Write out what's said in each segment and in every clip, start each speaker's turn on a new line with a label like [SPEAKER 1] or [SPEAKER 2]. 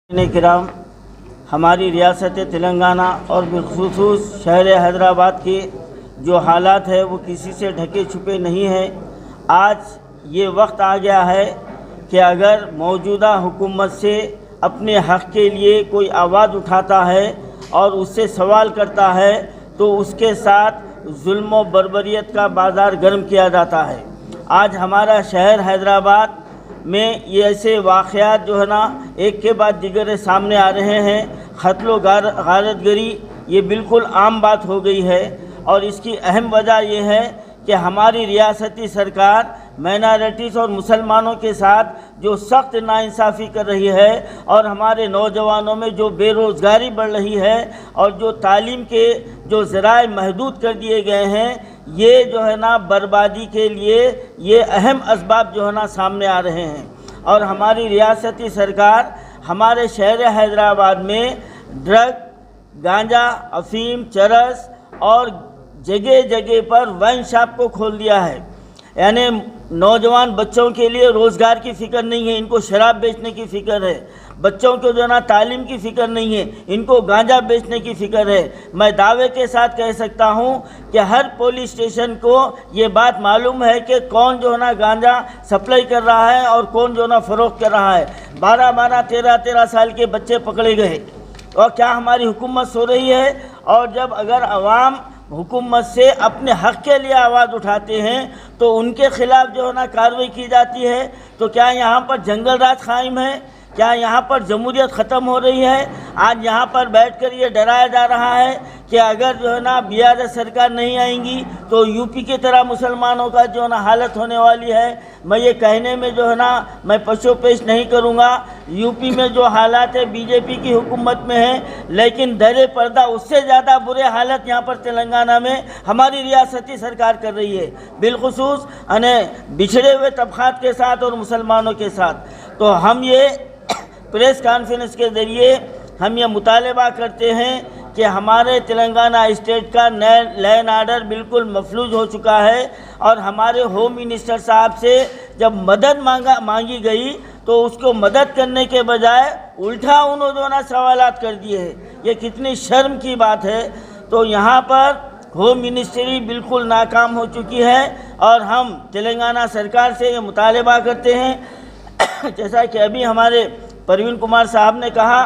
[SPEAKER 1] किराम, हमारी रियासत तेलंगाना और बिलखुसूस शहर हैदराबाद के जो हालात है वो किसी से ढके छुपे नहीं हैं। आज ये वक्त आ गया है कि अगर मौजूदा हुकूमत से अपने हक़ के लिए कोई आवाज़ उठाता है और उससे सवाल करता है तो उसके साथ जुल्म व बर्बरियत का बाज़ार गर्म किया जाता है। आज हमारा शहर हैदराबाद में ये ऐसे वाक़यात जो है ना एक के बाद दिगर सामने आ रहे हैं। क़त्ल गारतगरी ये बिल्कुल आम बात हो गई है और इसकी अहम वजह यह है कि हमारी रियासती सरकार माइनॉरिटीज़ और मुसलमानों के साथ जो सख्त नाइंसाफ़ी कर रही है और हमारे नौजवानों में जो बेरोज़गारी बढ़ रही है और जो तालीम के जो ज़राए महदूद कर दिए गए हैं, ये जो है ना बर्बादी के लिए ये अहम असबाब जो है ना सामने आ रहे हैं। और हमारी रियासती सरकार हमारे शहर हैदराबाद में ड्रग, गांजा, अफीम, चरस और जगह जगह पर वाइन शॉप को खोल दिया है। यानी नौजवान बच्चों के लिए रोज़गार की फ़िक्र नहीं है, इनको शराब बेचने की फ़िक्र है। बच्चों को जो ना तालीम की फ़िक्र नहीं है, इनको गांजा बेचने की फ़िक्र है। मैं दावे के साथ कह सकता हूं कि हर पुलिस स्टेशन को ये बात मालूम है कि कौन जो ना गांजा सप्लाई कर रहा है और कौन जो ना फ़रोख्त कर रहा है। 12-12, 13-13 साल के बच्चे पकड़े गए। और क्या हमारी हुकूमत सो रही है? और जब अगर अवाम हुकूमत से अपने हक़ के लिए आवाज़ उठाते हैं तो उनके ख़िलाफ़ जो है ना कार्रवाई की जाती है, तो क्या यहाँ पर जंगल राज कायम है? क्या यहाँ पर जमहूरियत ख़त्म हो रही है? आज यहाँ पर बैठकर ये डराया जा रहा है कि अगर जो है ना बीआरएस सरकार नहीं आएंगी तो यूपी की तरह मुसलमानों का जो है ना हालत होने वाली है। मैं ये कहने में जो है ना मैं पशोपेश नहीं करूँगा। यूपी में जो हालात है बीजेपी की हुकूमत में है, लेकिन दरे पर्दा उससे ज़्यादा बुरे हालत यहाँ पर तेलंगाना में हमारी रियासती सरकार कर रही है, बिलखुसूस बिछड़े हुए तबक़ात के साथ और मुसलमानों के साथ। तो हम ये प्रेस कॉन्फ्रेंस के ज़रिए हम ये मुतालबा करते हैं कि हमारे तेलंगाना स्टेट का लैंड ऑर्डर बिल्कुल मफलूज हो चुका है और हमारे होम मिनिस्टर साहब से जब मदद मांगी गई तो उसको मदद करने के बजाय उल्टा उन्होंने ना सवालात कर दिए हैं। ये कितनी शर्म की बात है। तो यहाँ पर होम मिनिस्ट्री बिल्कुल नाकाम हो चुकी है और हम तेलंगाना सरकार से ये मुतालबा करते हैं जैसा कि अभी हमारे परवीन कुमार साहब ने कहा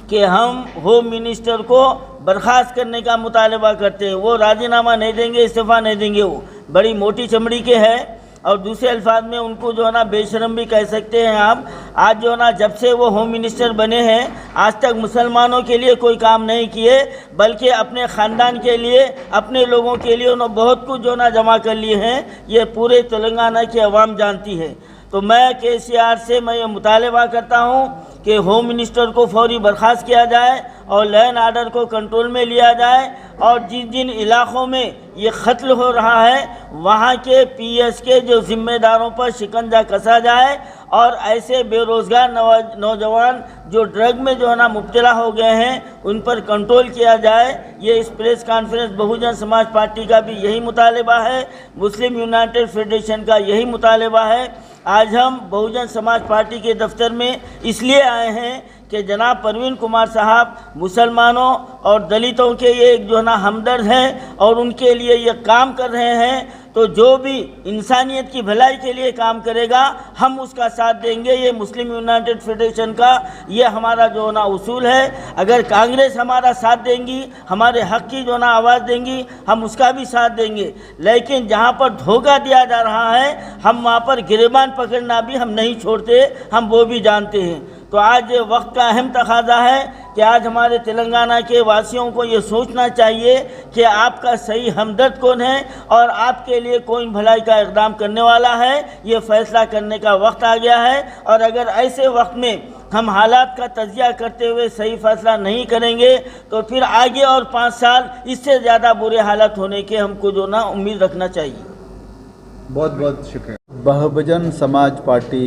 [SPEAKER 1] कि हम होम मिनिस्टर को बर्खास्त करने का मुतालबा करते हैं। वो राजीनामा नहीं देंगे, इस्तीफ़ा नहीं देंगे। वो बड़ी मोटी चमड़ी के हैं और दूसरे अल्फाज में उनको जो है ना बेशरम भी कह सकते हैं आप। आज जो है ना जब से वो होम मिनिस्टर बने हैं आज तक मुसलमानों के लिए कोई काम नहीं किए, बल्कि अपने ख़ानदान के लिए, अपने लोगों के लिए उन्होंने बहुत कुछ जो ना जमा कर लिए हैं। ये पूरे तेलंगाना की आवाम जानती है। तो मैं केसीआर से मैं ये मुतालबा करता हूँ कि होम मिनिस्टर को फौरी बर्खास्त किया जाए और लैंड ऑर्डर को कंट्रोल में लिया जाए और जिन जिन इलाक़ों में ये क़त्ल हो रहा है वहाँ के पीएस के जो ज़िम्मेदारों पर शिकंजा कसा जाए और ऐसे बेरोज़गार नौजवान जो ड्रग में जो है ना मुब्तला हो गए हैं उन पर कंट्रोल किया जाए। ये इस press conference Bahujan Samaj party का भी यही मुतालबा है, मुस्लिम यूनाइटेड फेडरेशन का यही मुतालबा है। आज हम बहुजन समाज पार्टी के दफ्तर में इसलिए आए हैं कि जनाब परवीन कुमार साहब मुसलमानों और दलितों के ये एक जो है ना हमदर्द हैं और उनके लिए ये काम कर रहे हैं। तो जो भी इंसानियत की भलाई के लिए काम करेगा हम उसका साथ देंगे। ये मुस्लिम यूनाइटेड फेडरेशन का ये हमारा जो ना उसूल है। अगर कांग्रेस हमारा साथ देंगी, हमारे हक़ की जो ना आवाज़ देंगी, हम उसका भी साथ देंगे। लेकिन जहाँ पर धोखा दिया जा रहा है हम वहाँ पर गिरबान पकड़ना भी हम नहीं छोड़ते, हम वो भी जानते हैं। तो आज वक्त का अहम तकाज़ा है कि आज हमारे तेलंगाना के वासियों को ये सोचना चाहिए कि आपका सही हमदर्द कौन है और आपके लिए कौन भलाई का इक़दाम करने वाला है। ये फ़ैसला करने का वक्त आ गया है और अगर ऐसे वक्त में हम हालात का तजिया करते हुए सही फ़ैसला नहीं करेंगे तो फिर आगे और 5 साल इससे ज़्यादा बुरे हालात होने के हमको जो ना उम्मीद रखना चाहिए।
[SPEAKER 2] बहुत बहुत शुक्रिया। बहुजन समाज पार्टी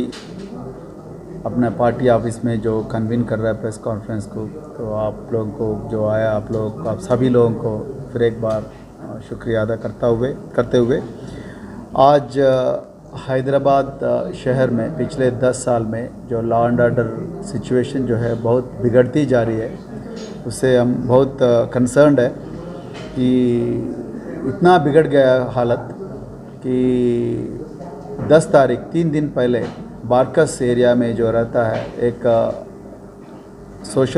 [SPEAKER 2] अपना पार्टी ऑफिस में जो कन्वीन कर रहा है प्रेस कॉन्फ्रेंस को, तो आप लोगों को जो आया आप सभी लोगों को फिर एक बार शुक्रिया अदा करते हुए आज हैदराबाद शहर में पिछले 10 साल में जो लॉ एंड ऑर्डर सिचुएशन जो है बहुत बिगड़ती जा रही है, उससे हम बहुत कंसर्न्ड है कि इतना बिगड़ गया हालत कि 10 तारीख 3 दिन पहले बारकस एरिया में जो रहता है एक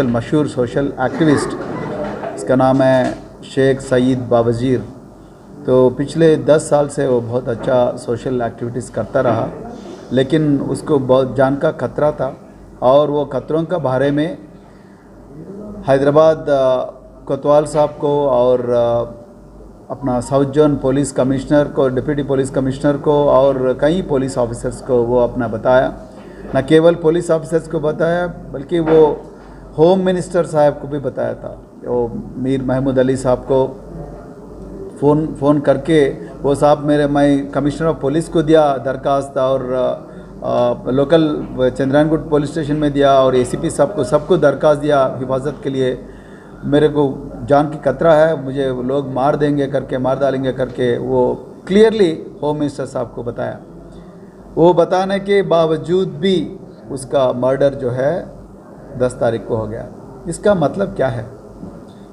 [SPEAKER 2] मशहूर सोशल एक्टिविस्ट, इसका नाम है शेख सईद बावजीर। तो पिछले 10 साल से वो बहुत अच्छा सोशल एक्टिविटीज़ करता रहा, लेकिन उसको बहुत जान का खतरा था और वो खतरों का बारे में हैदराबाद कोतवाल साहब को और अपना साउथ जोन पुलिस कमिश्नर को, डिप्टी पुलिस कमिश्नर को और कई पुलिस ऑफिसर्स को वो अपना बताया। न केवल पुलिस ऑफिसर्स को बताया बल्कि वो होम मिनिस्टर साहब को भी बताया था। वो मीर महमूद अली साहब को फ़ोन करके वो साहब मैं कमिश्नर ऑफ पुलिस को दिया दरखास्त और लोकल चंद्रायनगुट पुलिस स्टेशन में दिया और एसीपी साहब को सबको दरखास्त दिया हिफाजत के लिए। मेरे को जान की खतरा है, मुझे लोग मार डालेंगे करके वो क्लियरली होम मिनिस्टर साहब को बताया। वो बताने के बावजूद भी उसका मर्डर जो है 10 तारीख को हो गया। इसका मतलब क्या है?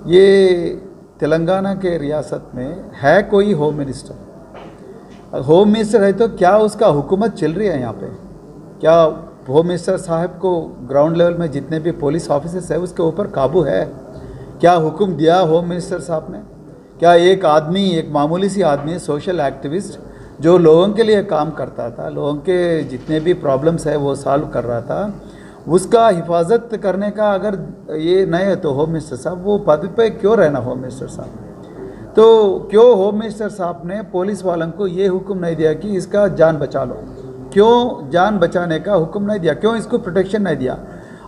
[SPEAKER 2] ये तेलंगाना के रियासत में है कोई होम मिनिस्टर? होम मिनिस्टर है तो क्या उसका हुकूमत चल रही है यहाँ पे? क्या होम मिनिस्टर साहब को ग्राउंड लेवल में जितने भी पुलिस ऑफिसर्स है उसके ऊपर काबू है? क्या हुक्म दिया होम मिनिस्टर साहब ने? क्या एक आदमी, एक मामूली सी आदमी, सोशल एक्टिविस्ट जो लोगों के लिए काम करता था, लोगों के जितने भी प्रॉब्लम्स है वो सॉल्व कर रहा था, उसका हिफाजत करने का अगर ये नहीं है तो होम मिनिस्टर साहब वो पद पे क्यों रहना? होम मिनिस्टर साहब तो क्यों होम मिनिस्टर साहब ने पुलिस वालों को ये हुक्म नहीं दिया कि इसका जान बचा लो? क्यों जान बचाने का हुक्म नहीं दिया? क्यों इसको प्रोटेक्शन नहीं दिया?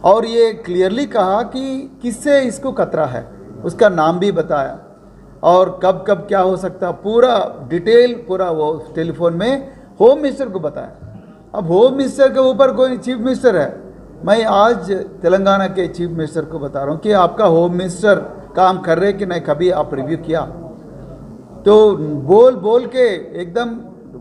[SPEAKER 2] और ये क्लियरली कहा कि किससे इसको खतरा है, उसका नाम भी बताया और कब कब क्या हो सकता, पूरा डिटेल पूरा वो टेलीफोन में होम मिनिस्टर को बताया। अब होम मिनिस्टर के ऊपर कोई चीफ मिनिस्टर है? मैं आज तेलंगाना के चीफ मिनिस्टर को बता रहा हूँ कि आपका होम मिनिस्टर काम कर रहे कि नहीं, कभी आप रिव्यू किया? तो बोल के एकदम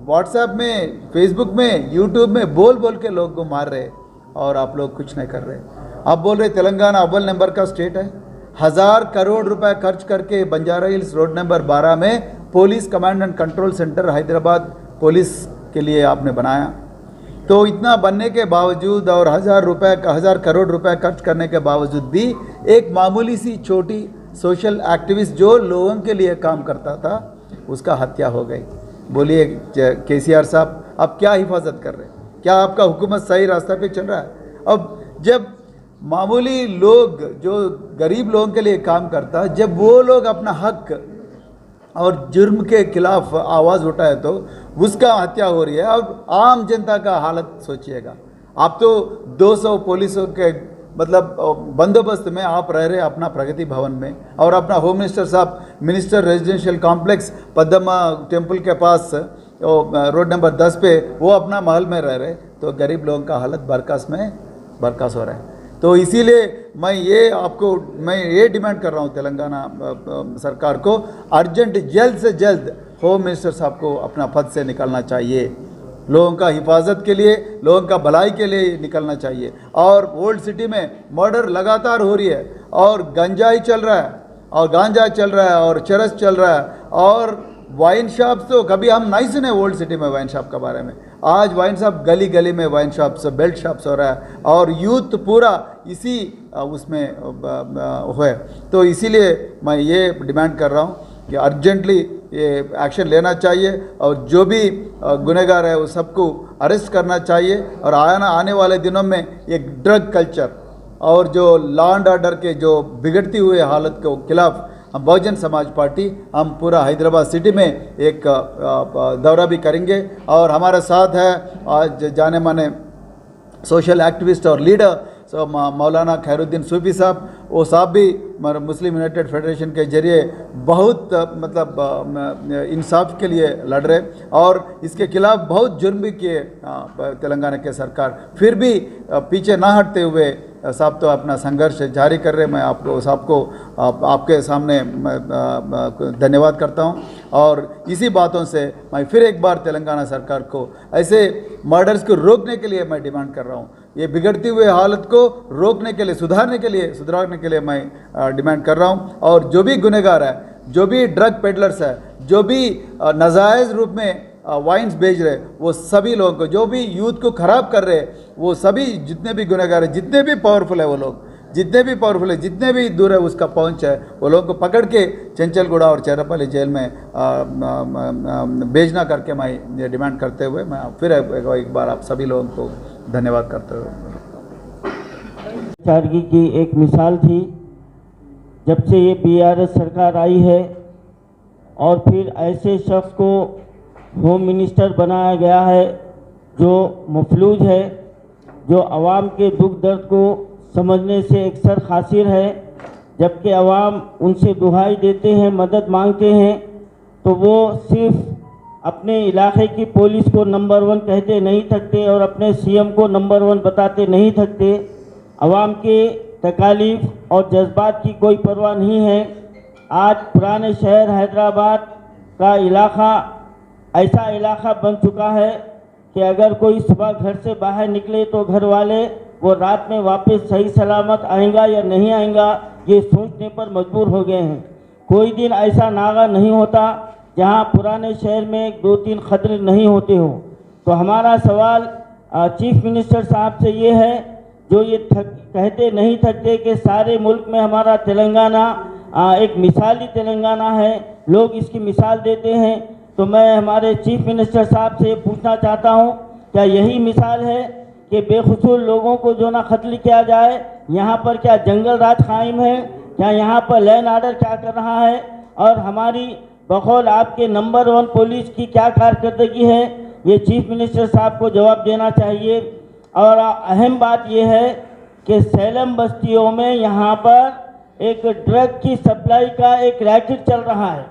[SPEAKER 2] व्हाट्सएप में, फेसबुक में, यूट्यूब में बोल के लोग को मार रहे और आप लोग कुछ नहीं कर रहे। आप बोल रहे तेलंगाना अव्वल नंबर का स्टेट है, 1000 करोड़ रुपए खर्च करके बंजारा हिल्स रोड नंबर 12 में police command and control centre Hyderabad police के लिए आपने बनाया। तो इतना बनने के बावजूद और 1000 करोड़ रुपए खर्च करने के बावजूद भी एक मामूली सी छोटी सोशल एक्टिविस्ट जो लोगों के लिए काम करता था उसका हत्या हो गई। बोलिए केसीआर साहब, आप क्या हिफाजत कर रहे हैं? क्या आपका हुकूमत सही रास्ता पे चल रहा है? अब जब मामूली लोग जो गरीब लोगों के लिए काम करता है, जब वो लोग अपना हक और जुर्म के खिलाफ आवाज़ उठाए तो उसका हत्या हो रही है। और आम जनता का हालत सोचिएगा। आप तो 200 पुलिसों के मतलब बंदोबस्त में आप रह रहे अपना प्रगति भवन में, और अपना होम मिनिस्टर साहब minister residential complex Padma temple के पास रोड नंबर 10 पे वो अपना महल में रह रहे। तो गरीब लोगों का हालत बरकस हो रहा है। तो इसीलिए मैं ये डिमांड कर रहा हूँ तेलंगाना सरकार को, अर्जेंट जल्द से जल्द होम मिनिस्टर साहब को अपना पद से निकलना चाहिए। लोगों का हिफाजत के लिए, लोगों का भलाई के लिए निकलना चाहिए। और ओल्ड सिटी में मर्डर लगातार हो रही है और गांजा चल रहा है और चरस चल रहा है और वाइन शॉप्स तो कभी हम नहीं सुने ओल्ड सिटी में वाइन शॉप के बारे में। आज वाइन शॉप गली गली में वाइन शॉप्स, बेल्ट शॉप्स हो रहा है और यूथ पूरा इसी उसमें है। तो इसीलिए मैं ये डिमांड कर रहा हूँ कि अर्जेंटली ये एक्शन लेना चाहिए और जो भी गुनहगार है वो सबको अरेस्ट करना चाहिए। और आने वाले दिनों में एक ड्रग कल्चर और जो लॉ एंड ऑर्डर के जो बिगड़ती हुए हालत के खिलाफ हम बहुजन समाज पार्टी हम पूरा हैदराबाद सिटी में एक दौरा भी करेंगे। और हमारे साथ है आज जाने माने सोशल एक्टिविस्ट और लीडर मौलाना खैरुद्दीन सूफी साहब। वो साहब भी मुस्लिम यूनाइटेड फेडरेशन के जरिए बहुत मतलब इंसाफ के लिए लड़ रहे और इसके खिलाफ बहुत जुर्म भी किए तेलंगाना के सरकार, फिर भी पीछे ना हटते हुए साहब तो अपना संघर्ष जारी कर रहे। मैं आपको साहब को आपके सामने धन्यवाद करता हूं। और इसी बातों से मैं फिर एक बार तेलंगाना सरकार को ऐसे मर्डर्स को रोकने के लिए मैं डिमांड कर रहा हूं। ये बिगड़ती हुई हालत को रोकने के लिए, सुधारने के लिए मैं डिमांड कर रहा हूं। और जो भी गुनहगार है, जो भी ड्रग पेडलर्स है, जो भी नाजायज़ रूप में वाइन्स बेच रहे, वो सभी लोगों को, जो भी यूथ को ख़राब कर रहे, वो सभी जितने भी गुनहगार है, जितने भी पावरफुल है वो लोग, जितने भी दूर है उसका पहुंच है, वो लोगों को पकड़ के चंचलगुड़ा और चेरपल्ली जेल में भेजना करके मैं ये डिमांड करते हुए मैं फिर एक बार आप सभी लोगों को धन्यवाद करते हुए।
[SPEAKER 1] चारगी की एक मिसाल थी। जब से ये बीआरएस सरकार आई है और फिर ऐसे शख्स को होम मिनिस्टर बनाया गया है जो मफलूज है, जो आवाम के दुख दर्द को समझने से अक्सर खासिर है। जबकि आवाम उनसे दुहाई देते हैं, मदद मांगते हैं, तो वो सिर्फ अपने इलाके की पुलिस को नंबर 1 कहते नहीं थकते और अपने सीएम को नंबर 1 बताते नहीं थकते। आवाम के तकालीफ और जज्बात की कोई परवाह नहीं है। आज पुराने शहर हैदराबाद का इलाका ऐसा इलाका बन चुका है कि अगर कोई सुबह घर से बाहर निकले तो घर वाले वो रात में वापस सही सलामत आएगा या नहीं आएगा, ये सोचने पर मजबूर हो गए हैं। कोई दिन ऐसा नागा नहीं होता जहां पुराने शहर में 2-3 खतरे नहीं होते हो। तो हमारा सवाल चीफ मिनिस्टर साहब से ये है, जो ये कहते नहीं थकते कि सारे मुल्क में हमारा तेलंगाना एक मिसाली तेलंगाना है, लोग इसकी मिसाल देते हैं। तो मैं हमारे चीफ मिनिस्टर साहब से पूछना चाहता हूं, क्या यही मिसाल है कि बेखुसूर लोगों को जो ना कत्ल किया जाए? यहाँ पर क्या जंगल राज कायम है? क्या यहाँ पर लैंड ऑर्डर क्या कर रहा है? और हमारी बकौल आपके नंबर 1 पुलिस की क्या कारकर्दगी है? ये चीफ मिनिस्टर साहब को जवाब देना चाहिए। और अहम बात यह है कि सैलम बस्तियों में यहाँ पर एक ड्रग की सप्लाई का एक रैकेट चल रहा है।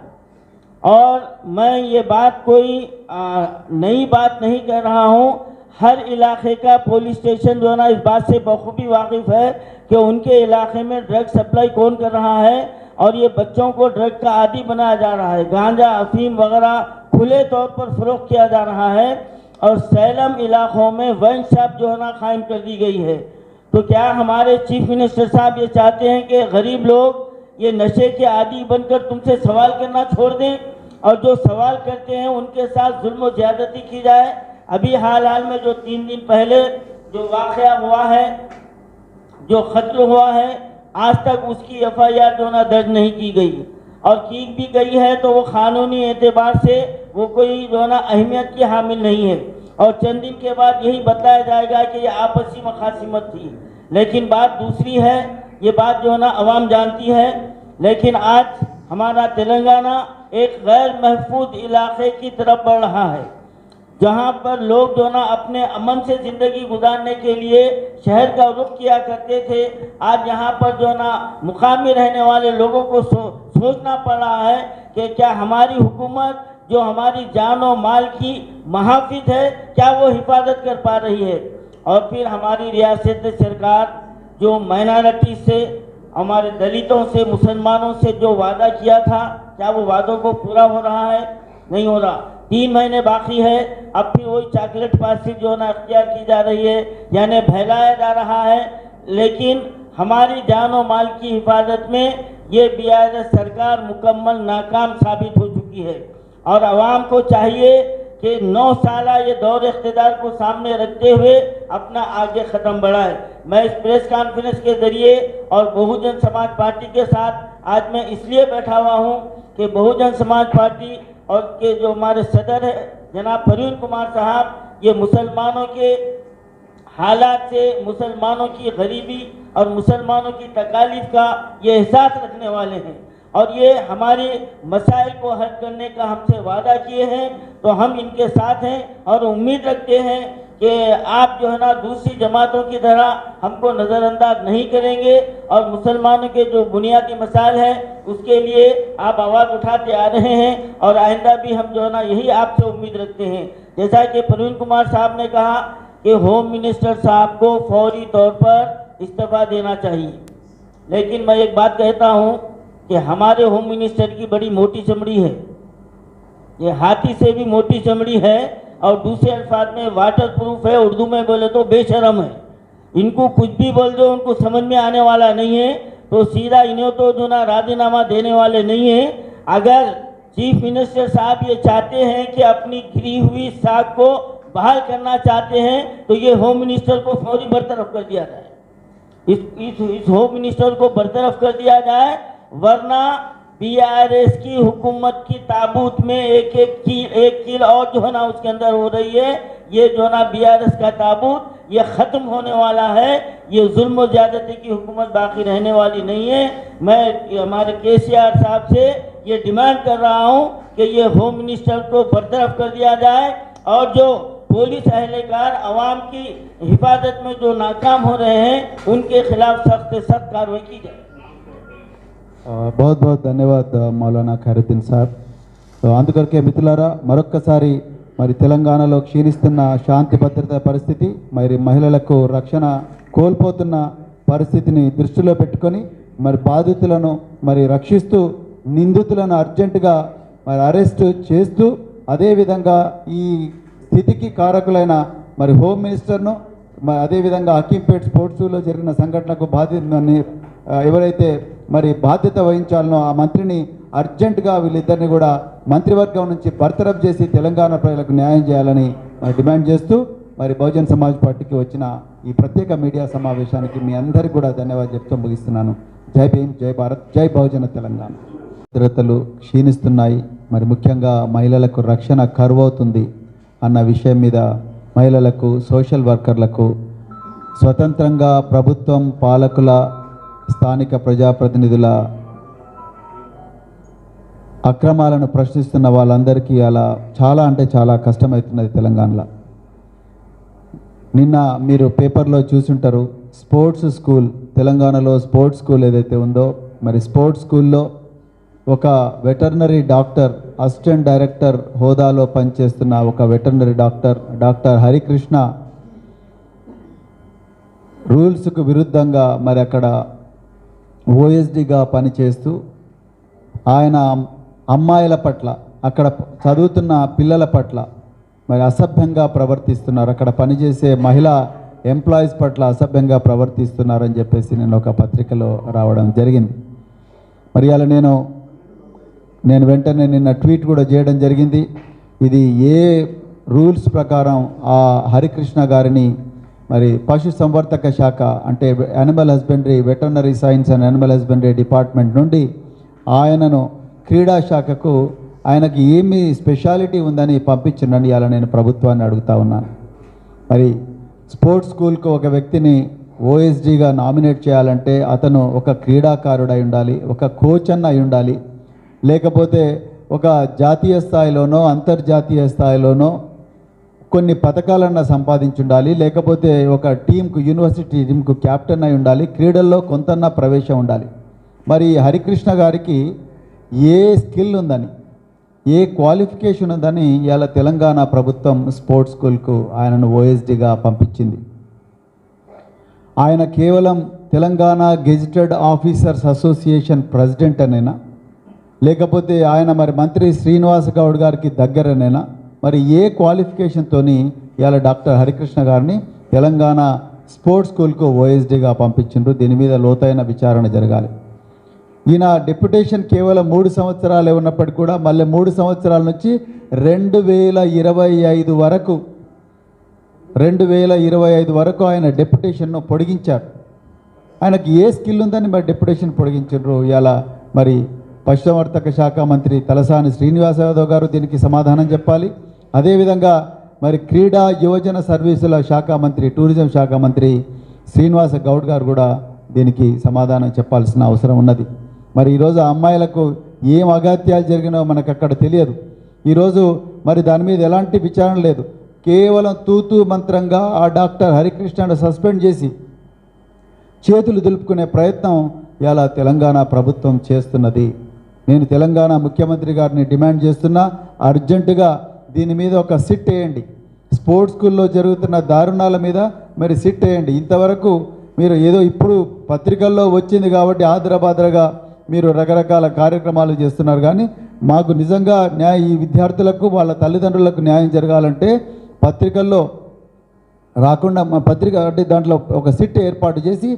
[SPEAKER 1] और मैं ये बात कोई नई बात नहीं कर रहा हूँ। हर इलाके का पुलिस स्टेशन जो है ना इस बात से बखूबी वाकिफ़ है कि उनके इलाके में ड्रग सप्लाई कौन कर रहा है और ये बच्चों को ड्रग का आदी बनाया जा रहा है। गांजा, अफीम वगैरह खुले तौर पर फ़रोख्त किया जा रहा है और सैलम इलाकों में वाइन शॉप जो है ना कायम कर दी गई है। तो क्या हमारे चीफ मिनिस्टर साहब ये चाहते हैं कि गरीब लोग ये नशे के आदी बनकर तुमसे सवाल करना छोड़ दें और जो सवाल करते हैं उनके साथ जुल्म और ज़्यादती की जाए? अभी हाल में जो 3 दिन पहले जो वाक़या हुआ है, जो कत्ल हुआ है, आज तक उसकी FIR जो ना दर्ज नहीं की गई और की भी गई है तो वो कानूनी एतबार से वो कोई जो ना अहमियत की हामिल नहीं है। और चंद दिन के बाद यही बताया जाएगा कि ये आपसी मखासिमत थी। लेकिन बात दूसरी है, ये बात जो ना अवाम जानती है। लेकिन आज हमारा तेलंगाना एक गैर महफूज इलाके की तरफ बढ़ रहा है, जहां पर लोग जो ना अपने अमन से ज़िंदगी गुजारने के लिए शहर का रुख किया करते थे। आज यहाँ पर जो ना मुकामी रहने वाले लोगों को सोचना पड़ रहा है कि क्या हमारी हुकूमत जो हमारी जान और माल की महाफिज है, क्या वो हिफाजत कर पा रही है? और फिर हमारी रियासत सरकार जो माइनॉरिटी से, हमारे दलितों से, मुसलमानों से जो वादा किया था, क्या वो वादों को पूरा हो रहा है? नहीं हो रहा। 3 महीने बाकी है, अब भी वही चॉकलेट पार्टी जो ना अख्तियार की जा रही है, यानी बहलाया जा रहा है। लेकिन हमारी जान और माल की हिफाजत में ये बीआरएस सरकार मुकम्मल नाकाम साबित हो चुकी है और आवाम को चाहिए कि 9 साल ये दौर इख्तिदार को सामने रखते हुए अपना आगे ख़दम बढ़ाए। मैं इस प्रेस कॉन्फ्रेंस के ज़रिए और बहुजन समाज पार्टी के साथ आज मैं इसलिए बैठा हुआ हूँ कि बहुजन समाज पार्टी और के जो हमारे सदर है जनाब प्रवीण कुमार साहब, ये मुसलमानों के हालात से, मुसलमानों की गरीबी और मुसलमानों की तकालीफ का ये एहसास रखने वाले हैं और ये हमारे मसाइल को हल करने का हमसे वादा किए हैं। तो हम इनके साथ हैं और उम्मीद रखते हैं कि आप जो है ना दूसरी जमातों की तरह हमको नज़रअंदाज नहीं करेंगे और मुसलमानों के जो बुनियादी मसाइल है उसके लिए आप आवाज़ उठाते आ रहे हैं और आइंदा भी हम जो है ना यही आपसे उम्मीद रखते हैं। जैसा कि प्रवीण कुमार साहब ने कहा कि होम मिनिस्टर साहब को फौरी तौर पर इस्तीफा देना चाहिए। लेकिन मैं एक बात कहता हूँ कि हमारे होम मिनिस्टर की बड़ी मोटी चमड़ी है, ये हाथी से भी मोटी चमड़ी है, और दूसरे अल्फाज में वाटर प्रूफ है, उर्दू में बोले तो बेशरम है। इनको कुछ भी बोल दो उनको समझ में आने वाला नहीं है, तो सीधा इन्हें तो जो ना राजीनामा देने वाले नहीं है। अगर चीफ मिनिस्टर साहब ये चाहते हैं कि अपनी गिरी हुई साख को बहाल करना चाहते हैं, तो ये होम मिनिस्टर को फौरी बरतरफ कर दिया जाए, इस होम मिनिस्टर को बरतरफ कर दिया जाए, वरना बीआरएस की हुकूमत की ताबूत में एक कील और जो है ना उसके अंदर हो रही है। ये जो ना बीआरएस का ताबूत ये ख़त्म होने वाला है। ये जुल्म और ज़्यादती की हुकूमत बाकी रहने वाली नहीं है। मैं हमारे केसीआर साहब से ये डिमांड कर रहा हूँ कि ये होम मिनिस्टर को बरतरफ कर दिया जाए, और जो पुलिस अहलकार अवाम की हिफाजत में जो नाकाम हो रहे हैं उनके खिलाफ सख्त से सख्त कार्रवाई की जाए।
[SPEAKER 3] बहुत बहुत ధన్యవాद మౌలానా ఖైరుద్దీన్ సాబ్. సో అందుకొరకే మిత్రులారా, మరొక్కసారి మరి తెలంగాణలో క్షీణిస్తున్న శాంతి భద్రత పరిస్థితి, మరి మహిళలకు రక్షణ కోల్పోతున్న పరిస్థితిని దృష్టిలో పెట్టుకొని మరి బాధితులను మరి రక్షిస్తూ నిందితులను అర్జెంటుగా మరి అరెస్ట్ చేస్తూ, అదేవిధంగా ఈ స్థితికి కారకులైన మరి హోమ్ మినిస్టర్ను, మరి అదేవిధంగా హకీంపేట్ స్పోర్ట్స్లో జరిగిన సంఘటనకు ఎవరైతే మరి బాధ్యత వహించాలనో ఆ మంత్రిని అర్జెంటుగా వీళ్ళిద్దరిని కూడా మంత్రివర్గం నుంచి బర్తరఫ్ చేసి తెలంగాణ ప్రజలకు న్యాయం చేయాలని డిమాండ్ చేస్తూ మరి బహుజన్ సమాజ్ పార్టీకి వచ్చిన ఈ ప్రత్యేక మీడియా సమావేశానికి మీ అందరికీ కూడా ధన్యవాదాలు చెప్తూ ముగిస్తున్నాను. జై భీమ్, జై భారత్, జై బహుజన తెలంగాణ. భద్రతలు క్షీణిస్తున్నాయి, మరి ముఖ్యంగా మహిళలకు రక్షణ కరువవుతుంది అన్న విషయం మీద మహిళలకు, సోషల్ వర్కర్లకు, స్వతంత్రంగా ప్రభుత్వం, పాలకుల, స్థానిక ప్రజాప్రతినిధుల అక్రమాలను ప్రశ్నిస్తున్న వాళ్ళందరికీ అలా చాలా అంటే చాలా కష్టమవుతున్నది తెలంగాణలో. నిన్న మీరు పేపర్లో చూసుంటారు, స్పోర్ట్స్ స్కూల్, తెలంగాణలో స్పోర్ట్స్ స్కూల్ ఏదైతే ఉందో, మరి స్పోర్ట్స్ స్కూల్లో ఒక వెటర్నరీ డాక్టర్, అసిస్టెంట్ డైరెక్టర్ హోదాలో పనిచేస్తున్న ఒక వెటర్నరీ డాక్టర్ హరికృష్ణ రూల్స్కు విరుద్ధంగా మరి అక్కడ ఓఎస్డిగా పనిచేస్తూ ఆయన అమ్మాయిల పట్ల, అక్కడ చదువుతున్న పిల్లల పట్ల మరి అసభ్యంగా ప్రవర్తిస్తున్నారు, అక్కడ పనిచేసే మహిళా ఎంప్లాయీస్ పట్ల అసభ్యంగా ప్రవర్తిస్తున్నారని చెప్పేసి నేను ఒక పత్రికలో రావడం జరిగింది. మరి అలా నేను వెంటనే నిన్న ట్వీట్ కూడా చేయడం జరిగింది. ఇది ఏ రూల్స్ ప్రకారం ఆ హరికృష్ణ గారిని మరి పశు సంవర్ధక శాఖ అంటే animal husbandry, veterinary science and animal husbandry department నుండి ఆయనను క్రీడా శాఖకు ఆయనకి ఏమి స్పెషాలిటీ ఉందని పంపించిండని అలా నేను ప్రభుత్వాన్ని అడుగుతా ఉన్నాను. మరి స్పోర్ట్స్ స్కూల్కు ఒక వ్యక్తిని ఓఎస్డీగా నామినేట్ చేయాలంటే అతను ఒక క్రీడాకారుడై ఉండాలి, ఒక కోచ్ అన్న అయి ఉండాలి, లేకపోతే ఒక జాతీయ స్థాయిలోనో అంతర్జాతీయ స్థాయిలోనో కొన్ని పథకాలన్నా సంపాదించి ఉండాలి, లేకపోతే ఒక టీంకు, యూనివర్సిటీ టీంకు క్యాప్టెన్ అయి ఉండాలి, క్రీడల్లో కొంతన్నా ప్రవేశం ఉండాలి. మరి హరికృష్ణ గారికి ఏ స్కిల్ ఉందని, ఏ క్వాలిఫికేషన్ ఉందని ఇవాళ తెలంగాణ ప్రభుత్వం స్పోర్ట్స్ స్కూల్కు ఆయనను ఓఎస్డీగా పంపించింది. ఆయన కేవలం Telangana gazetted officers association president అనేనా, లేకపోతే ఆయన మరి మంత్రి శ్రీనివాస్ గౌడ్ గారికి దగ్గరనేనా, మరి ఏ క్వాలిఫికేషన్తోని ఇవాళ డాక్టర్ హరికృష్ణ గారిని తెలంగాణ స్పోర్ట్స్ స్కూల్కు ఓఎస్డీగా పంపించిండ్రు? దీని మీద లోతైన విచారణ జరగాలి. ఈయన డెప్యుటేషన్ కేవలం 3 సంవత్సరాలే ఉన్నప్పటికీ కూడా మళ్ళీ 3 సంవత్సరాల నుంచి 2025 వరకు ఆయన డెప్యుటేషన్ను పొడిగించారు. ఆయనకి ఏ స్కిల్ ఉందని మరి డెప్యుటేషన్ పొడిగించారు? ఇవాళ మరి పశుసంవర్ధక శాఖ మంత్రి తలసాని శ్రీనివాస్ యాదవ్ గారు దీనికి సమాధానం చెప్పాలి. అదేవిధంగా మరి క్రీడా యువజన సర్వీసుల శాఖ మంత్రి, టూరిజం శాఖ మంత్రి శ్రీనివాస గౌడ్ గారు కూడా దీనికి సమాధానం చెప్పాల్సిన అవసరం ఉన్నది. మరి ఈరోజు అమ్మాయిలకు ఏం అగాత్యాలు జరిగినో మనకు అక్కడ తెలియదు. ఈరోజు మరి దాని మీద ఎలాంటి విచారణ లేదు. కేవలం తూతూ మంత్రంగా ఆ డాక్టర్ హరికృష్ణను సస్పెండ్ చేసి చేతులు దులుపుకునే ప్రయత్నం ఇలా తెలంగాణ ప్రభుత్వం చేస్తున్నది. నేను తెలంగాణ ముఖ్యమంత్రి గారిని డిమాండ్ చేస్తున్నా, అర్జెంటుగా దీని మీద ఒక సిట్ వేయండి. స్పోర్ట్స్ స్కూల్లో జరుగుతున్న దారుణాల మీద మరి సిట్ వేయండి. ఇంతవరకు మీరు ఏదో ఇప్పుడు పత్రికల్లో వచ్చింది కాబట్టి ఆదరబాదరగా మీరు రకరకాల కార్యక్రమాలు చేస్తున్నారు, కానీ మాకు నిజంగా ఈ విద్యార్థులకు వాళ్ళ తల్లిదండ్రులకు న్యాయం జరగాలంటే పత్రికల్లో రాకుండా మా పత్రిక అంటే దాంట్లో ఒక సిట్ ఏర్పాటు చేసి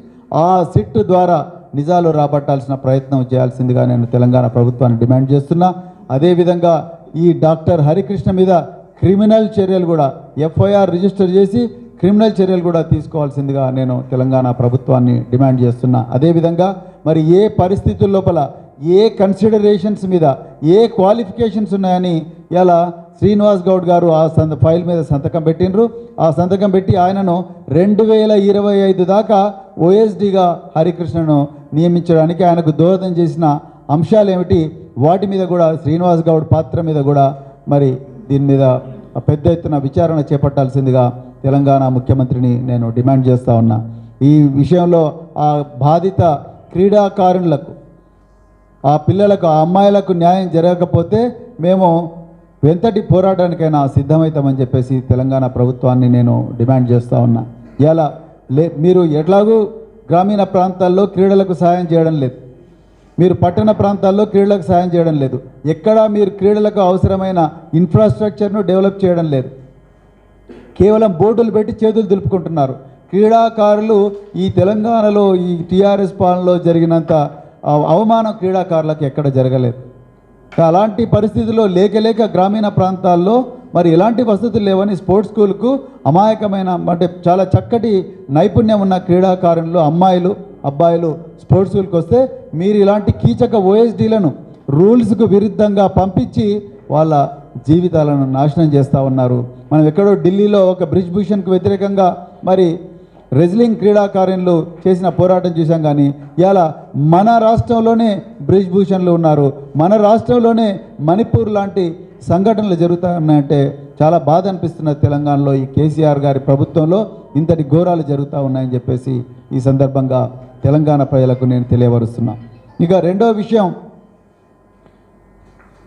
[SPEAKER 3] ఆ సిట్ ద్వారా నిజాలు రాబట్టాల్సిన ప్రయత్నం చేయాల్సిందిగా నేను తెలంగాణ ప్రభుత్వాన్ని డిమాండ్ చేస్తున్నా. అదేవిధంగా ఈ డాక్టర్ హరికృష్ణ మీద క్రిమినల్ చర్యలు కూడా ఎఫ్ఐఆర్ రిజిస్టర్ చేసి క్రిమినల్ చర్యలు కూడా తీసుకోవాల్సిందిగా నేను తెలంగాణ ప్రభుత్వాన్ని డిమాండ్ చేస్తున్నా. అదేవిధంగా మరి ఏ పరిస్థితుల లోపల ఏ కన్సిడరేషన్స్ మీద ఏ క్వాలిఫికేషన్స్ ఉన్నాయని ఇలా శ్రీనివాస్ గౌడ్ గారు ఆ ఫైల్ మీద సంతకం పెట్టినరు. ఆ సంతకం పెట్టి ఆయనను 2025 దాకా ఓఎస్డీగా హరికృష్ణను నియమించడానికి ఆయనకు దోహదం చేసిన అంశాలు ఏమిటి, వాటి మీద కూడా శ్రీనివాస్ గౌడ్ పాత్ర మీద కూడా మరి దీని మీద పెద్ద ఎత్తున విచారణ చేపట్టాల్సిందిగా తెలంగాణ ముఖ్యమంత్రిని నేను డిమాండ్ చేస్తూ ఉన్నా. ఈ విషయంలో ఆ బాధిత క్రీడాకారులకు ఆ పిల్లలకు ఆ అమ్మాయిలకు న్యాయం జరగకపోతే మేము ఎంతటి పోరాటానికైనా సిద్ధమవుతామని చెప్పేసి తెలంగాణ ప్రభుత్వాన్ని నేను డిమాండ్ చేస్తూ ఉన్నా. ఇలా మీరు ఎట్లాగూ గ్రామీణ ప్రాంతాల్లో క్రీడలకు సహాయం చేయడం లేదు, మీరు పట్టణ ప్రాంతాల్లో క్రీడలకు సహాయం చేయడం లేదు, ఎక్కడా మీరు క్రీడలకు అవసరమైన ఇన్ఫ్రాస్ట్రక్చర్ను డెవలప్ చేయడం లేదు, కేవలం బోర్డులు పెట్టి చేతులు దులుపుకుంటున్నారు. క్రీడాకారులు ఈ తెలంగాణలో ఈ టీఆర్ఎస్ పాలనలో జరిగినంత అవమానం క్రీడాకారులకు ఎక్కడ జరగలేదు. అలాంటి పరిస్థితుల్లో లేక గ్రామీణ ప్రాంతాల్లో మరి ఎలాంటి వసతులు లేవని స్పోర్ట్స్ స్కూల్కు అమాయకమైన అంటే చాలా చక్కటి నైపుణ్యం ఉన్న క్రీడాకారులు అమ్మాయిలు అబ్బాయిలు స్పోర్ట్స్ స్కూల్కి వస్తే మీరు ఇలాంటి కీచక ఓఎస్డీలను రూల్స్కు విరుద్ధంగా పంపించి వాళ్ళ జీవితాలను నాశనం చేస్తూ ఉన్నారు. మనం ఎక్కడో ఢిల్లీలో ఒక బ్రిజ్ భూషణ్కు వ్యతిరేకంగా మరి రెజ్లింగ్ క్రీడాకారులు చేసిన పోరాటం చూసాం, కానీ ఇలా మన రాష్ట్రంలోనే బ్రిజ్ భూషణ్లు ఉన్నారు, మన రాష్ట్రంలోనే మణిపూర్ లాంటి సంఘటనలు జరుగుతూ ఉన్నాయంటే చాలా బాధ అనిపిస్తున్నది. తెలంగాణలో ఈ కేసీఆర్ గారి ప్రభుత్వంలో ఇంతటి ఘోరాలు జరుగుతూ ఉన్నాయని చెప్పేసి ఈ సందర్భంగా తెలంగాణ ప్రజలకు నేను తెలియవరుస్తున్నా. ఇక రెండో విషయం,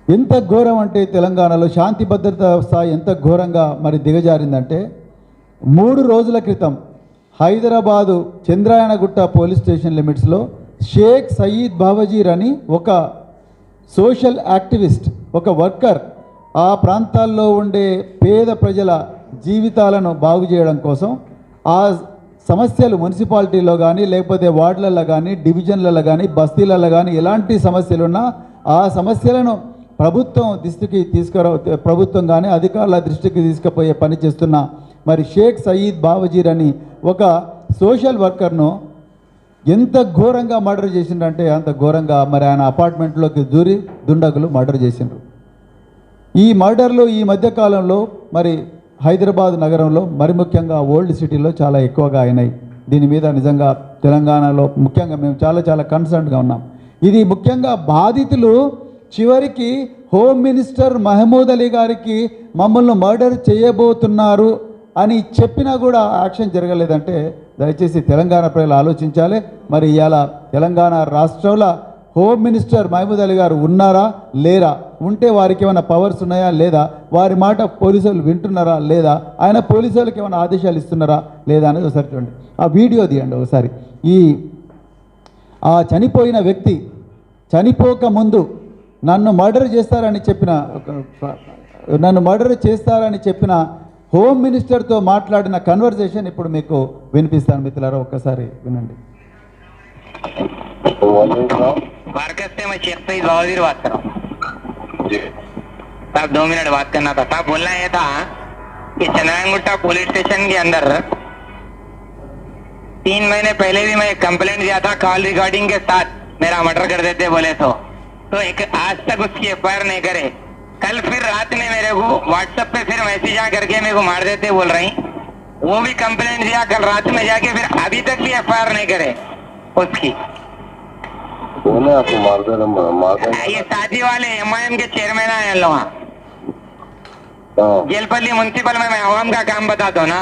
[SPEAKER 3] ఎంత ఘోరం అంటే తెలంగాణలో శాంతి భద్రత స్థాయి ఎంత ఘోరంగా మరి దిగజారిందంటే 3 రోజుల క్రితం హైదరాబాదు చంద్రాయణగుట్ట పోలీస్ స్టేషన్ లిమిట్స్లో షేక్ సయీద్ బావజీర్ అని ఒక సోషల్ యాక్టివిస్ట్, ఒక వర్కర్ ఆ ప్రాంతాల్లో ఉండే పేద ప్రజల జీవితాలను బాగు చేయడం కోసం ఆ సమస్యలు మున్సిపాలిటీలో కానీ లేకపోతే వార్డులలో కానీ డివిజన్లలో కానీ బస్తీలలో కానీ ఎలాంటి సమస్యలున్నా ఆ సమస్యలను ప్రభుత్వం కానీ అధికారుల దృష్టికి తీసుకుపోయే పని చేస్తున్న మరి షేక్ సయీద్ బావజీర్ అని ఒక సోషల్ వర్కర్ను ఎంత ఘోరంగా మర్డర్ చేసిండ్రంటే అంత ఘోరంగా మరి ఆయన అపార్ట్మెంట్లోకి దూరి దుండగులు మర్డర్ చేసిండ్రు. ఈ మర్డర్లు ఈ మధ్యకాలంలో మరి హైదరాబాద్ నగరంలో మరి ముఖ్యంగా ఓల్డ్ సిటీలో చాలా ఎక్కువగా అయినాయి. దీని మీద నిజంగా తెలంగాణలో ముఖ్యంగా మేము చాలా కన్సర్న్గా ఉన్నాం. ఇది ముఖ్యంగా బాధితులు చివరికి హోమ్ మినిస్టర్ మహమూద్ అలీ గారికి మమ్మల్ని మర్డర్ చేయబోతున్నారు అని చెప్పినా కూడా యాక్షన్ జరగలేదంటే దయచేసి తెలంగాణ ప్రజలు ఆలోచించాలి. మరి ఇవాళ తెలంగాణ రాష్ట్రంలో హోమ్ మినిస్టర్ మహమూద్ అలీ గారు ఉన్నారా లేరా, ఉంటే వారికి ఏమైనా పవర్స్ ఉన్నాయా లేదా, వారి మాట పోలీసులు వింటున్నారా లేదా, ఆయన పోలీసులకు ఏమైనా ఆదేశాలు ఇస్తున్నారా లేదా అనేది ఒకసారి చూడండి. ఆ వీడియో తీయండి ఒకసారి. ఆ చనిపోయిన వ్యక్తి చనిపోక ముందు నన్ను మర్డర్ చేస్తారని చెప్పిన హోమ్ మినిస్టర్తో మాట్లాడిన కన్వర్సేషన్ ఇప్పుడు మీకు వినిపిస్తాను మిత్రులారా, ఒక్కసారి వినండి.
[SPEAKER 4] मैं शेख सईद बावजीर बात कर रहा हूँ साहब, 2 मिनट बात करना था साहब। बोलना यह था कि चंद्रायणगुट्टा पुलिस स्टेशन के अंदर 3 महीने पहले भी मैं एक कंप्लेंट दिया था कॉल रिकॉर्डिंग के साथ, मेरा मर्डर कर देते बोले तो एक आज तक उसकी एफआईआर नहीं करे। कल फिर रात में मेरे को व्हाट्सएप पे फिर मैसेज आ करके मेरे को मार देते बोल रही, वो भी कंप्लेंट दिया कल रात में जाके, फिर अभी तक भी एफआईआर नहीं करे उसकी।
[SPEAKER 5] बोले आपको मार दे
[SPEAKER 4] ये शादी वाले एमआईएम के चेयरमैन आए लोग जेलपल्ली म्युनिसिपल में मैं आवाम का काम बताता हूँ ना,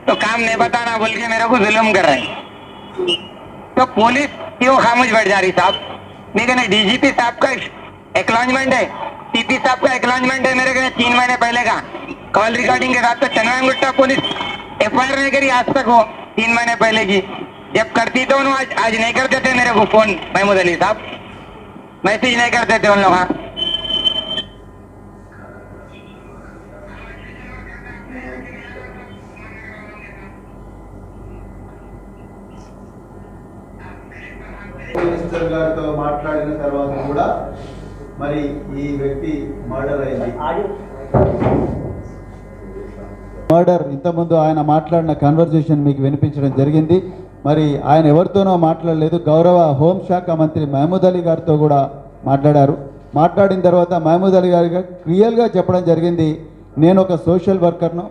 [SPEAKER 4] तो काम नहीं बताना बोल के मेरे को जुल्म कर रहे हैं। तो पुलिस क्यों खामोश बैठ जा रही साहब? मेरे कहने डीजीपी साहब का एक्नॉलेजमेंट है, सीपी साहब का एक्नॉलेजमेंट है मेरे कहने 3 महीने पहले का कॉल रिकॉर्डिंग के साथ। तो चंद्रायणगुट्टा पुलिस एफआईआर नहीं करी आज तक, वो 3 महीने पहले की जब करती तो आज नहीं करते थे मेरे को फोन महमूद अली साहब। मैसेज नहीं करते थे उन लोग। हाँ
[SPEAKER 2] మినిస్టర్ గారితో మాట్లాడిన తర్వాత కూడా మరి ఈ వ్యక్తి మర్డర్ అయింది. మర్డర్ ఇంతకుముందు ఆయన మాట్లాడిన కన్వర్జేషన్ మీకు వినిపించడం జరిగింది. మరి ఆయన ఎవరితోనో మాట్లాడలేదు, గౌరవ హోంశాఖ మంత్రి మహమూద్ అలీ గారితో కూడా మాట్లాడారు. మాట్లాడిన తర్వాత మహమూద్ అలీ గారు క్లియర్గా చెప్పడం జరిగింది, నేను ఒక సోషల్ వర్కర్ను,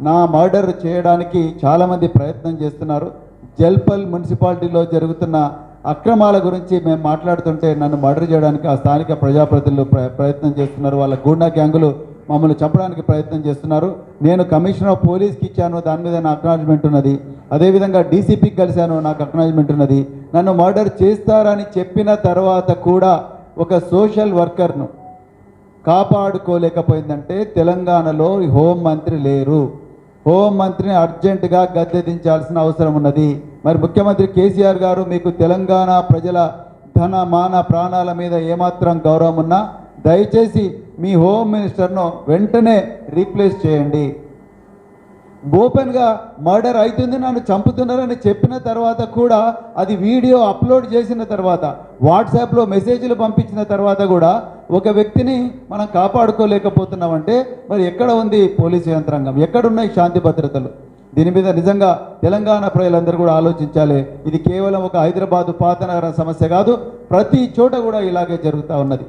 [SPEAKER 2] నా మర్డర్ చేయడానికి చాలామంది ప్రయత్నం చేస్తున్నారు, జల్పల్ మున్సిపాలిటీలో జరుగుతున్న అక్రమాల గురించి మేము మాట్లాడుతుంటే నన్ను మర్డర్ చేయడానికి ఆ స్థానిక ప్రజాప్రతినిధులు ప్రయత్నం చేస్తున్నారు, వాళ్ళ గూండా గ్యాంగులు మమ్మల్ని చంపడానికి ప్రయత్నం చేస్తున్నారు. నేను కమిషనర్ ఆఫ్ పోలీస్కి ఇచ్చాను, దాని మీద నా అక్నాలజ్మెంట్ ఉన్నది. అదేవిధంగా డీసీపీకి కలిశాను, నాకు అక్నాలజ్మెంట్ ఉన్నది. నన్ను మర్డర్ చేస్తారని చెప్పిన తర్వాత కూడా ఒక సోషల్ వర్కర్ను కాపాడుకోలేకపోయిందంటే తెలంగాణలో హోం మంత్రి లేరు. హోం మంత్రిని అర్జెంటుగా గద్దె దించాల్సిన అవసరం ఉన్నది. మరి ముఖ్యమంత్రి కేసీఆర్ గారు, మీకు తెలంగాణ ప్రజల ధన మాన ప్రాణాల మీద ఏమాత్రం గౌరవం ఉన్నా దయచేసి మీ హోమ్ మినిస్టర్ను వెంటనే రీప్లేస్ చేయండి. ఓపెన్గా మర్డర్ అవుతుంది, నన్ను చంపుతున్నారని చెప్పిన తర్వాత కూడా అది వీడియో అప్లోడ్ చేసిన తర్వాత వాట్సాప్లో మెసేజ్లు పంపించిన తర్వాత కూడా ఒక వ్యక్తిని మనం కాపాడుకోలేకపోతున్నామంటే మరి ఎక్కడ ఉంది పోలీసు యంత్రాంగం, ఎక్కడున్నాయి శాంతి భద్రతలు? దీని మీద నిజంగా తెలంగాణ ప్రజలందరూ కూడా ఆలోచించాలి. ఇది కేవలం ఒక హైదరాబాదు పాతనగరం సమస్య కాదు, ప్రతి చోట కూడా ఇలాగే జరుగుతూ ఉన్నది.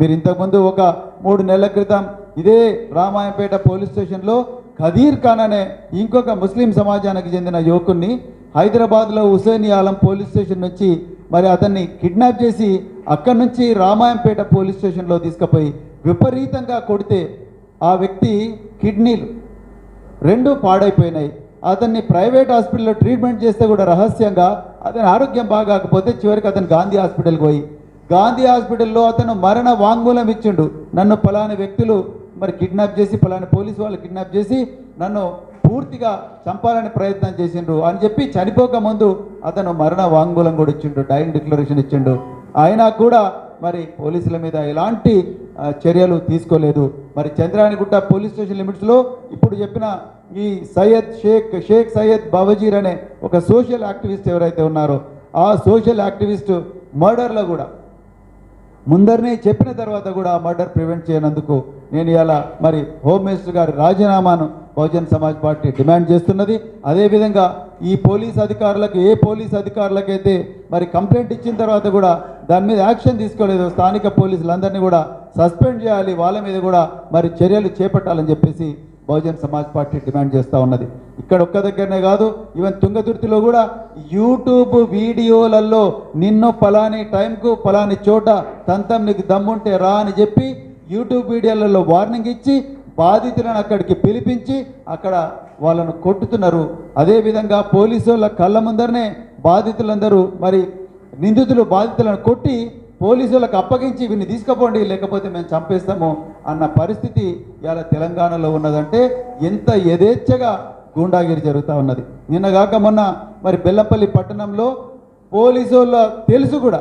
[SPEAKER 2] మీరు ఇంతకుముందు ఒక 3 నెలల క్రితం ఇదే రామాయంపేట పోలీస్ స్టేషన్లో ఖదీర్ ఖాన్ అనే ఇంకొక ముస్లిం సమాజానికి చెందిన యువకుడిని హైదరాబాద్లో హుసేన్ ఆలం పోలీస్ స్టేషన్ నుంచి మరి అతన్ని కిడ్నాప్ చేసి అక్కడి నుంచి రామాయంపేట పోలీస్ స్టేషన్లో తీసుకుపోయి విపరీతంగా కొడితే ఆ వ్యక్తి కిడ్నీలు 2 పాడైపోయినాయి. అతన్ని ప్రైవేట్ హాస్పిటల్లో ట్రీట్మెంట్ చేస్తే కూడా రహస్యంగా అతని ఆరోగ్యం బాగాకపోతే చివరికి అతను గాంధీ హాస్పిటల్కి పోయి గాంధీ హాస్పిటల్లో అతను మరణ వాంగ్మూలం ఇచ్చిండు, నన్ను పలాని వ్యక్తులు మరి కిడ్నాప్ చేసి, పలాని పోలీసు వాళ్ళు కిడ్నాప్ చేసి నన్ను పూర్తిగా చంపాలని ప్రయత్నం చేసిండ్రు అని చెప్పి చనిపోకముందు అతను మరణ వాంగ్మూలం కూడా ఇచ్చిండు, డైయింగ్ డిక్లరేషన్ ఇచ్చిండు. అయినా కూడా మరి పోలీసుల మీద ఎలాంటి చర్యలు తీసుకోలేదు. మరి చంద్రాయణగుట్ట పోలీస్ స్టేషన్ లిమిట్స్లో ఇప్పుడు చెప్పిన ఈ షేక్ సయ్యద్ బావజీర్ అనే ఒక సోషల్ యాక్టివిస్ట్ ఎవరైతే ఉన్నారో ఆ సోషల్ యాక్టివిస్ట్ మర్డర్లో కూడా ముందరనే చెప్పిన తర్వాత కూడా ఆ మర్డర్ ప్రివెంట్ చేయనందుకు నేను ఇలా మరి హోమ్ మినిస్టర్ గారి రాజీనామాను బహుజన్ సమాజ్ పార్టీ డిమాండ్ చేస్తున్నది. అదేవిధంగా ఈ పోలీస్ అధికారులకు, ఏ పోలీస్ అధికారులకైతే మరి కంప్లైంట్ ఇచ్చిన తర్వాత కూడా దాని మీద యాక్షన్ తీసుకోలేదు, స్థానిక పోలీసులందరినీ కూడా సస్పెండ్ చేయాలి, వాళ్ళ మీద కూడా మరి చర్యలు చేపట్టాలని చెప్పేసి బహుజన్ సమాజ్ పార్టీ డిమాండ్ చేస్తూ ఉన్నది. ఇక్కడ ఒక్క దగ్గరనే కాదు, ఈవెన్ తుంగతుర్తిలో కూడా యూట్యూబ్ వీడియోలలో నిన్ను పలాని టైంకు పలాని చోట తంతం నీకు దమ్ముంటే రా అని చెప్పి యూట్యూబ్ వీడియోలలో వార్నింగ్ ఇచ్చి బాధితులను అక్కడికి పిలిపించి అక్కడ వాళ్ళను కొట్టుతున్నారు. అదేవిధంగా పోలీసు వాళ్ళ కళ్ళ ముందరనే బాధితులందరూ మరి నిందితులు బాధితులను కొట్టి పోలీసులకు అప్పగించి వీరిని తీసుకుపోండి లేకపోతే మేము చంపేస్తాము అన్న పరిస్థితి ఇవాళ తెలంగాణలో ఉన్నదంటే ఎంత యథేచ్ఛగా గూండాగిరి జరుగుతూ ఉన్నది. నిన్నగాక మొన్న మరి బెల్లంపల్లి పట్టణంలో పోలీసు వాళ్ళ తెలుసు కూడా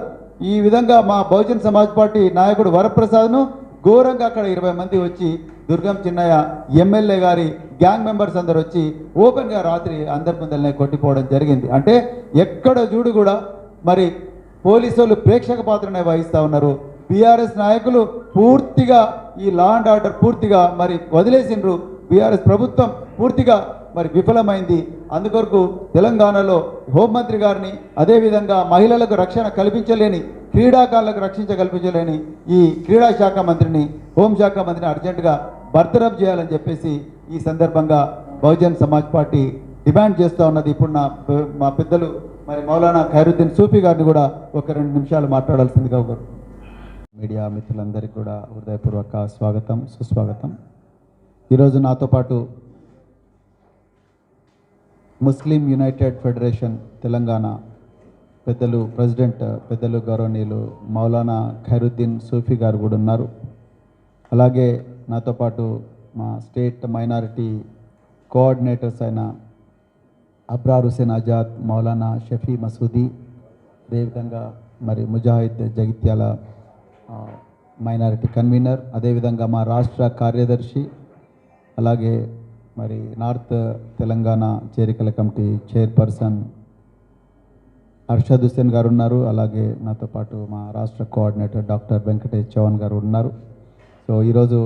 [SPEAKER 2] ఈ విధంగా మా బహుజన్ సమాజ్ పార్టీ నాయకుడు వరప్రసాద్ను ఘోరంగా అక్కడ 20 మంది వచ్చి దుర్గం చిన్నయ్య ఎమ్మెల్యే గారి గ్యాంగ్ మెంబర్స్ అందరు వచ్చి ఓపెన్గా రాత్రి అందరి ముందరనే కొట్టిపోవడం జరిగింది. అంటే ఎక్కడ చూడు కూడా మరి పోలీసు వాళ్ళు ప్రేక్షక పాత్రనే వహిస్తూ ఉన్నారు. బీఆర్ఎస్ నాయకులు పూర్తిగా ఈ లా అండ్ ఆర్డర్ పూర్తిగా మరి వదిలేసిండ్రు. బీఆర్ఎస్ ప్రభుత్వం పూర్తిగా మరి విఫలమైంది. అందుకొరకు తెలంగాణలో హోంమంత్రి గారిని, అదేవిధంగా మహిళలకు రక్షణ కల్పించలేని, క్రీడాకారులకు కల్పించలేని ఈ క్రీడా శాఖ మంత్రిని, హోంశాఖ మంత్రిని అర్జెంటుగా బర్తరఫ్ చేయాలని చెప్పేసి ఈ సందర్భంగా బహుజన్ సమాజ్ పార్టీ డిమాండ్ చేస్తూ ఉన్నది. ఇప్పుడు మా పెద్దలు మరి మౌలానా ఖైరుద్దీన్ సూఫీ గారిని కూడా ఒక 2 నిమిషాలు మాట్లాడాల్సిందిగా ఒకరు. మీడియా మిత్రులందరికీ కూడా హృదయపూర్వక స్వాగతం, సుస్వాగతం. ఈరోజు నాతో పాటు ముస్లిం యునైటెడ్ ఫెడరేషన్ తెలంగాణ పెద్దలు ప్రెసిడెంట్ పెద్దలు గౌరవనీయులు మౌలానా ఖైరుద్దీన్ సూఫీ గారు కూడా ఉన్నారు. అలాగే నాతో పాటు మా స్టేట్ మైనారిటీ కోఆర్డినేటర్స్ అయిన అబ్రార్ హుసేన్ ఆజాద్, మౌలానా షఫీ మసూదీ, అదేవిధంగా మరి ముజాహిద్ జగిత్యాల
[SPEAKER 3] మైనారిటీ కన్వీనర్, అదేవిధంగా మా రాష్ట్ర కార్యదర్శి, అలాగే మరి నార్త్ తెలంగాణ చేరికల కమిటీ చైర్పర్సన్ అర్షద్ హుస్సేన్ గారు ఉన్నారు. అలాగే నాతో పాటు మా రాష్ట్ర కోఆర్డినేటర్ డాక్టర్ వెంకటేష్ చౌహాన్ గారు ఉన్నారు. సో ఈరోజు